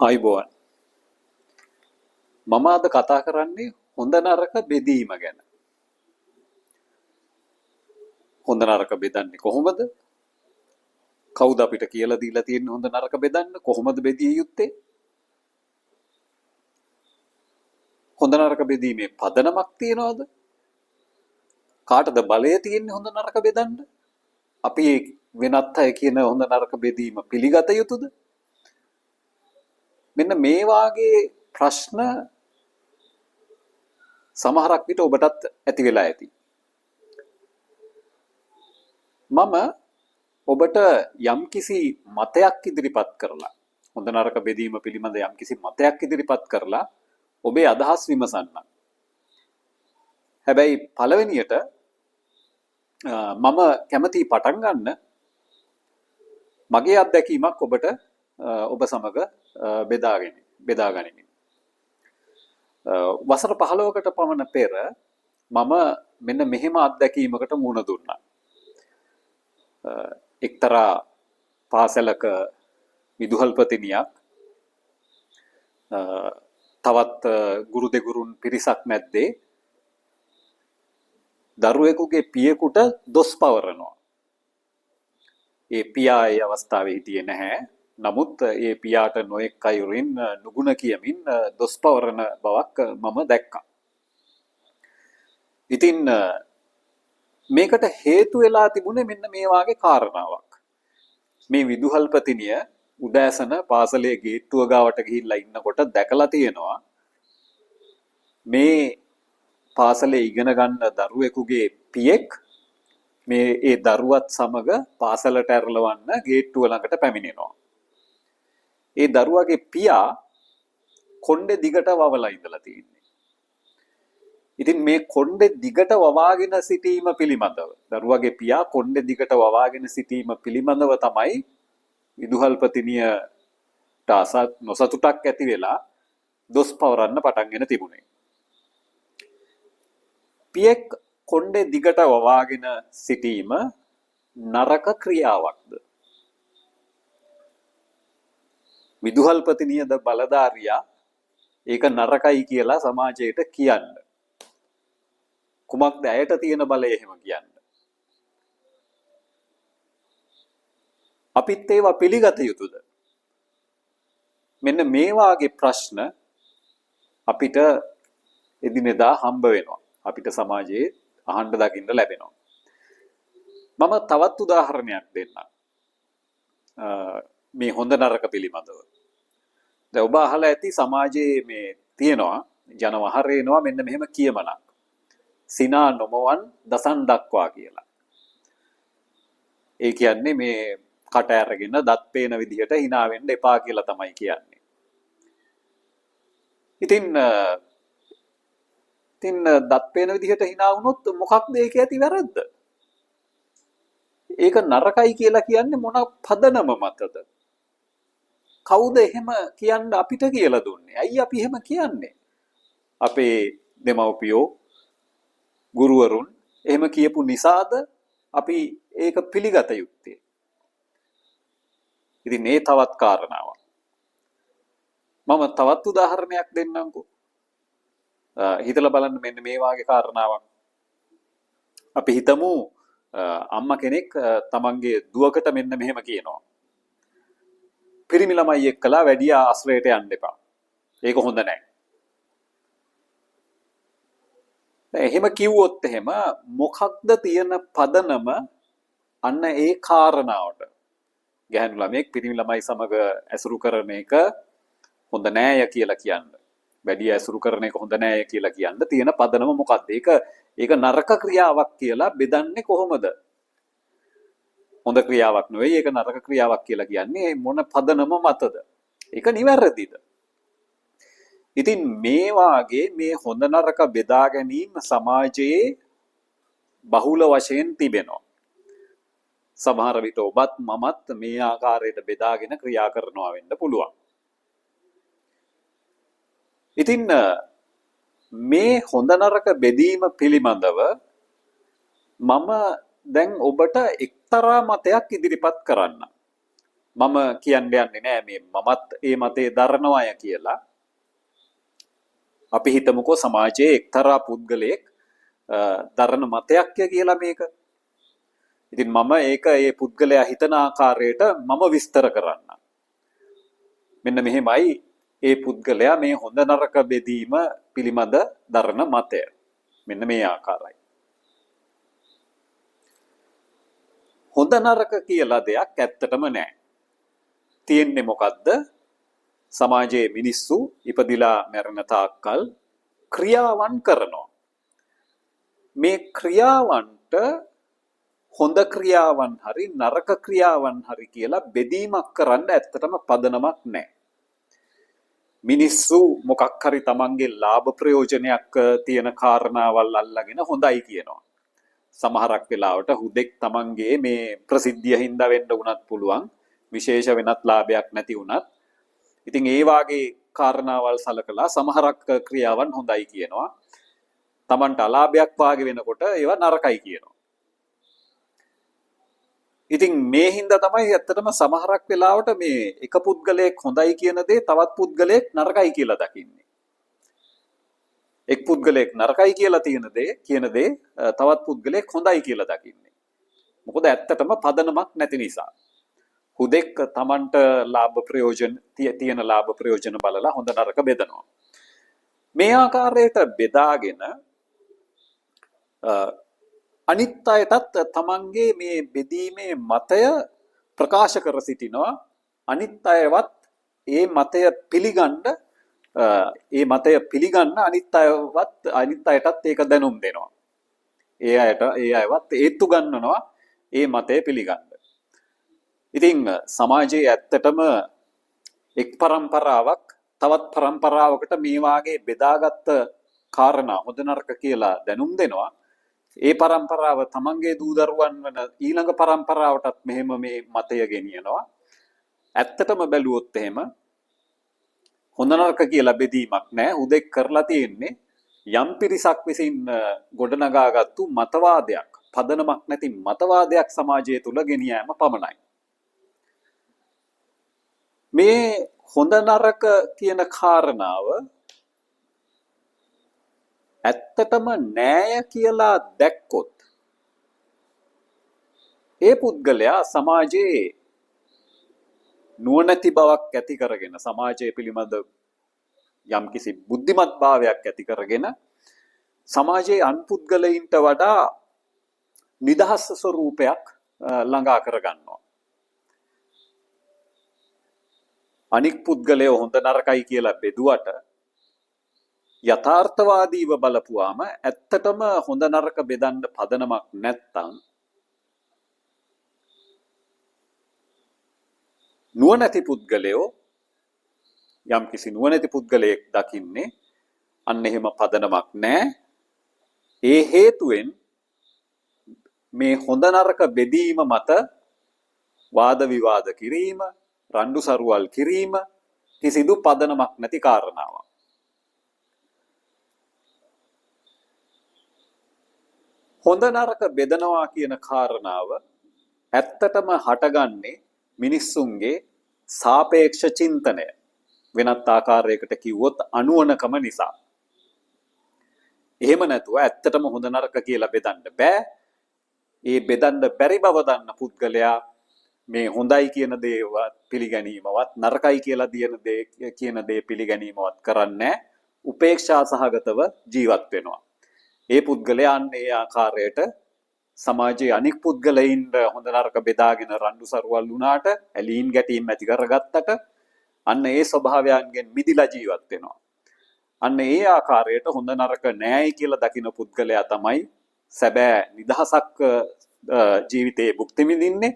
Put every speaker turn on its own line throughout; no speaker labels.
ආයුබෝවන්. මම අද කතා කරන්නේ හොඳ නරක බෙදීම ගැන. හොඳ නරක බෙදන්නේ කොහොමද? කවුද අපිට කියලා දීලා තියෙන්නේ හොඳ නරක බෙදන්න? කොහොමද බෙදිය යුත්තේ? හොඳ නරක බෙදීමේ පදනමක් තියනවද? කාටද බලය තියෙන්නේ හොඳ නරක බෙදන්න? අපි වෙනත් අය කියන හොඳ නරක බෙදීම පිළිගත යුතුද? මෙන්න මේ වාගේ ප්‍රශ්න සමහරක් විට ඔබටත් ඇති වෙලා ඇති. මම ඔබට යම්කිසි මතයක් ඉදිරිපත් කරලා හොඳ නරක බෙදීම පිළිබඳ යම්කිසි මතයක් ඉදිරිපත් කරලා ඔබේ අදහස් විමසන්න. හැබැයි පළවෙනියට මම කැමති පටන් ගන්න මගේ අත්දැකීමක් ඔබට ඔබ සමග බෙදා ගනිමින්. වසර 15කට පමණ පෙර මම මෙන්න මෙහෙම අත්දැකීමකට මුහුණ දුන්නා. එක්තරා පාසලක විදුහල්පතිනියක් තවත් ගුරු දෙගුරුන් පිරිසක් මැද්දේ දරුවෙකුගේ පියෙකුට දොස් පවරනවා. ඒ පියා ඒ අවස්ථාවේ හිටියේ නැහැ. නමුත් ඒ පියාට නොඑක් අයුරින් නුගුණ කියමින් දොස් පවරන බවක් මම දැක්කා. ඉතින් මේකට හේතු වෙලා තිබුණේ මෙන්න මේ වාගේ කාරණාවක්. මේ විදුහල්පතිනිය උදෑසන පාසලේ ගේට්ටුව ගාවට ගිහිල්ලා ඉන්නකොට දැකලා තියෙනවා මේ පාසලේ ඉගෙන ගන්න දරුවෙකුගේ පියෙක් මේ ඒ දරුවත් සමග පාසලට ඇරලවන්න ගේට්ටුව ළඟට පැමිණෙනවා. ඒ දරුවාගේ පියා කොණ්ඩේ දිගට වවලා ඉඳලා තියෙන්නේ. ඉතින් මේ කොණ්ඩේ දිගට වවාගෙන සිටීම පිළිබඳව දරුවාගේ පියා කොණ්ඩේ දිගට වවාගෙන සිටීම පිළිබඳව තමයි විදුහල්පතිනියට නොසතුටක් ඇති වෙලා දොස් පවරන්න පටන්ගෙන තිබුණේ. පියෙක් කොණ්ඩේ දිගට වවාගෙන සිටීම නරක ක්‍රියාවක්ද? විදුහල්පතිනියද බලධාරියා ඒක නරකයි කියලා සමාජයට කියන්න. කුමක්ද ඇයට තියෙන බලය එහෙම කියන්න? අපිත් ඒවා පිළිගත යුතුද? මෙන්න මේ වාගේ ප්‍රශ්න අපිට එදිනෙදා හම්බ වෙනවා. අපිට සමාජයේ අහන්න දකින්න ලැබෙනවා. මම තවත් උදාහරණයක් දෙන්නම්. මේ හොඳ නරක පිළිබඳව. දැන් ඔබ අහලා ඇති සමාජයේ මේ තියෙනවා ජනවහරේනවා මෙන්න මෙහෙම කියමනක්. සිනා නොමවන් දසන් දක්වා කියලා. ඒ කියන්නේ මේ කට ඇරගෙන දත් පේන විදිහට hina වෙන්න එපා කියලා තමයි කියන්නේ. ඉතින් දත් පේන විදිහට hina වුණොත් මොකක්ද ඒකේ ඇති වැරද්ද? ඒක නරකයි කියලා කියන්නේ මොන පදනම මතද? කවුද එහෙම කියන්න අපිට කියලා දුන්නේ? ඇයි අපි එහෙම කියන්නේ? අපේ දෙමව්පියෝ ගුරුවරුන් එහෙම කියපු නිසාද අපි ඒක පිළිගත යුත්තේ? ඉතින් මේ තවත් කාරණාවක්. මම තවත් උදාහරණයක් දෙන්නම්කෝ. හිතලා බලන්න මෙන්න මේ වාගේ කාරණාවක්. අපි හිතමු අම්මා කෙනෙක් තමන්ගේ දුවකට මෙන්න මෙහෙම කියනවා. පිරිමි ළමයි එක්කලා වැඩි ආශ්‍රයයට යන්න එපා. ඒක හොඳ නැහැ. එහෙම කිව්වොත් එහෙම මොකක්ද තියෙන පදනම අන්න ඒ කාරණාවට? ගැහැණු ළමයෙක් පිරිමි ළමයි සමග ඇසුරු කරන එක හොඳ නෑය කියලා කියන්න. වැඩි ඇසුරු කරන එක හොඳ නෑය කියලා කියන්න තියෙන පදනම මොකක්ද? ඒක නරක ක්‍රියාවක් කියලා බෙදන්නේ කොහොමද? හොඳ ක්‍රියාවක් නෙවෙයි ඒක නරක ක්‍රියාවක් කියලා කියන්නේ මොන පදනම මතද? ඒක නිවැරදිද? ඉතින් මේ වාගේ මේ හොඳ නරක බෙදා ගැනීම සමාජයේ බහුල වශයෙන් තිබෙනවා. සමහර විට ඔබත් මමත් මේ ආකාරයට බෙදාගෙන ක්‍රියා කරනවා වෙන්න පුළුවන්. ඉතින් මේ හොඳ නරක බෙදීම පිළිබඳව මම දැන් ඔබට එක්තරා මතයක් ඉදිරිපත් කරන්න. මම කියන්න යන්නේ නෑ මේ මමත් ඒ මතේ දරනවාය කියලා. අපි හිතමුකෝ සමාජයේ එක්තරා පුද්ගලයෙක් දරන මතයක් කියලා මේක. ඉතින් මම ඒක ඒ පුද්ගලයා හිතන ආකාරයට මම විස්තර කරන්න. මෙන්න මෙහෙමයි ඒ පුද්ගලයා මේ හොඳ නරක බෙදීම පිළිබඳ දරන මතය. මෙන්න මේ ආකාරයි. හොඳ නරක කියලා දෙයක් ඇත්තටම නැහැ. තියෙන්නේ මොකද්ද? සමාජයේ මිනිස්සු ඉපදිලා මැරෙන තාක්කල් ක්‍රියාවන් කරනවා. මේ ක්‍රියාවන්ට හොඳ ක්‍රියාවන් හරි නරක ක්‍රියාවන් හරි කියලා බෙදීමක් කරන්න ඇත්තටම පදනමක් නැහැ. මිනිස්සු මොකක් හරි තමන්ගේ ලාභ ප්‍රයෝජනයක් තියෙන කාරණාවල් අල්ලගෙන හොඳයි කියනවා. සමහරක් වෙලාවට හුදෙක් තමන්ගේ මේ ප්‍රසිද්ධිය හින්දා වෙන්න උනත් පුළුවන්. විශේෂ වෙනත් ලාභයක් නැති වුණත්. ඉතින් ඒ වාගේ කාරණාවල් සලකලා සමහරක් ක්‍රියාවන් හොඳයි කියනවා. තමන්ට අලාභයක් වාගේ වෙනකොට ඒවා නරකයි කියනවා. ඉතින් මේ හින්දා තමයි ඇත්තටම සමහරක් වෙලාවට මේ එක පුද්ගලයෙක් හොඳයි කියන දේ තවත් පුද්ගලයෙක් නරකයි කියලා දකින්නේ. එක් පුද්ගලයෙක් නරකයි කියලා කියන දේ තවත් පුද්ගලයෙක් හොඳයි කියලා දකින්නේ. මොකද ඇත්තටම පදනමක් නැති නිසා. හුදෙක් තමන්ට ලාභ ප්‍රයෝජන තියෙන ලාභ ප්‍රයෝජන බලලා හොඳ නරක බෙදනවා. මේ ආකාරයට බෙදාගෙන අනිත් අයටත් තමන්ගේ මේ බෙදීමේ මතය ප්‍රකාශ කර සිටිනවා. අනිත් අයවත් ඒ මතය පිළිගන්න අනිත් අයටත් ඒක දැනුම් දෙනවා. ඒ අයවත් ඒත්තු ගන්නනවා ඒ මතය පිළිගන්න. ඉතින් සමාජයේ ඇත්තටම එක් පරම්පරාවක් තවත් පරම්පරාවකට මේ වාගේ බෙදාගත්ත කාරණා හොඳ නරක කියලා දැනුම් දෙනවා. ඒ පරම්පරාව තමන්ගේ දූ දරුවන් වන ඊළඟ පරම්පරාවටත් මෙහෙම මේ මතය ගෙනියනවා. ඇත්තටම බැලුවොත් එහෙම හොඳ නරක කියලා බෙදීමක් නැහැ. උදෙක් කරලා තියෙන්නේ යම් පිරිසක් විසින් ගොඩනගාගත්තු මතවාදයක්, පදනමක් නැති මතවාදයක් සමාජය තුල ගෙනියෑම පමණයි. මේ හොඳ නරක කියන කාරණාව ඇත්තටම නෑය කියලා දැක්කොත් ඒ පුද්ගලයා සමාජයේ නුවණැති බවක් ඇති කරගෙන සමාජය පිළිබඳ යම්කිසි බුද්ධිමත් භාවයක් ඇති කරගෙන සමාජයේ අන් පුද්ගලයින්ට වඩා නිදහස් ස්වරූපයක් ළඟා කරගන්නවා. අනික් පුද්ගලයෝ හොඳ නරකයි කියලා බෙදුවට යථාර්ථවාදීව බලපුවාම ඇත්තටම හොඳ නරක බෙදන්න පදනමක් නැත්තම් නුවණැති පුද්ගලයෝ යම්කිසි නුවණැති පුද්ගලයෙක් දකින්නේ අන්න එහෙම පදනමක් නැහැ. ඒ හේතුවෙන් මේ හොඳ නරක බෙදීම මත වාද විවාද කිරීම, රණ්ඩු සරුවල් කිරීම කිසිදු පදනමක් නැති කාරණාවක්. හොඳ නරක බෙදනවා කියන කාරණාව ඇත්තටම හටගන්නේ මිනිස්සුන්ගේ සාපේක්ෂ චින්තනය. වෙනත් ආකාරයකට කිව්වොත් අනුවණකම නිසා. එහෙම නැතුව ඇත්තටම හොඳ නරක කියලා බෙදන්න බෑ. ඒ බෙදන්න බැරි බව දන්න පුද්ගලයා මේ හොඳයි කියන දේවත් පිළිගැනීමවත් නරකයි කියලා කියන දේ පිළිගැනීමවත් කරන්නේ උපේක්ෂා සහගතව ජීවත් වෙනවා. ඒ පුද්ගලයන් ඒ ආකාරයට සමාජයේ අනික් පුද්ගලයින් හොඳ නරක බෙදාගෙන රණ්ඩු සරුවල් වුණාට ඇලීම් ගැටීම් ඇති කරගත්තට අන්න ඒ ස්වභාවයන්ගෙන් මිදිලා ජීවත් වෙනවා. අන්න ඒ ආකාරයට හොඳ නරක නෑයි කියලා දකින පුද්ගලයා තමයි සැබෑ නිදහසක් ජීවිතයේ භුක්ති විඳින්නේ.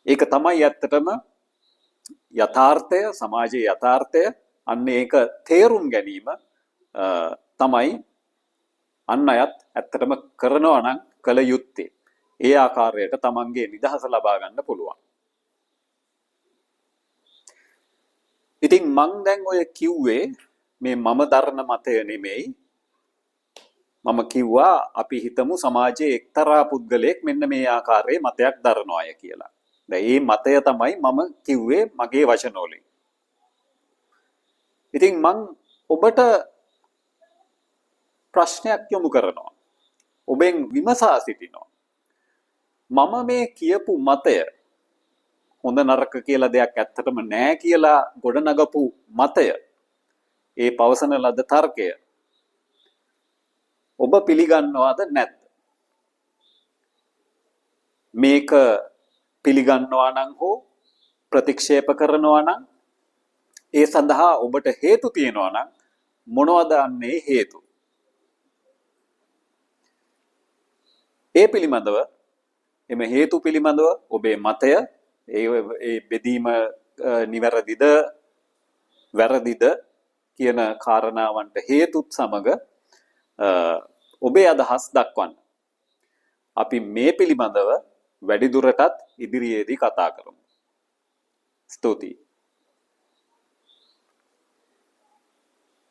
ඒක තමයි ඇත්තටම යථාර්ථය, සමාජයේ යථාර්ථය. අන්න ඒක තේරුම් ගැනීම තමයි අන් අයත් ඇත්තටම කරනවා නම් කළ යුත්තේ. ඒ ආකාරයට තමන්ගේ නිදහස ලබා ගන්න පුළුවන්. ඉතින් මං දැන් ඔය කිව්වේ මේ මම දරන මතය නෙමෙයි. මම කිව්වා අපි හිතමු සමාජයේ එක්තරා පුද්ගලයෙක් මෙන්න මේ ආකාරයේ මතයක් දරනවාය කියලා. දැන් මේ මතය තමයි මම කිව්වේ මගේ වචන වලින්. ඉතින් මං ඔබට ප්‍රශ්නයක් යොමු කරනවා. ඔබෙන් විමසා සිටිනවා. මම මේ කියපු මතය හොඳ නරක කියලා දෙයක් ඇත්තටම නෑ කියලා ගොඩනගපු මතය, ඒ පවසන ලද තර්කය ඔබ පිළිගන්නවද නැද්ද? මේක පිළිගන්නවා නම් හෝ ප්‍රතික්ෂේප කරනවා නම් ඒ සඳහා ඔබට හේතු තියෙනවා නම් මොනවද අන්නේ හේතු? ඒ පිළිබඳව එම හේතු පිළිබඳව ඔබේ මතය ඒ බෙදීම නිවැරදිද වැරදිද කියන කාරණාවන්ට හේතුත් සමග ඔබේ අදහස් දක්වන්න. අපි මේ පිළිබඳව වැඩිදුරටත් ඉදිරියේදී කතා කරමු. ස්තුතියි.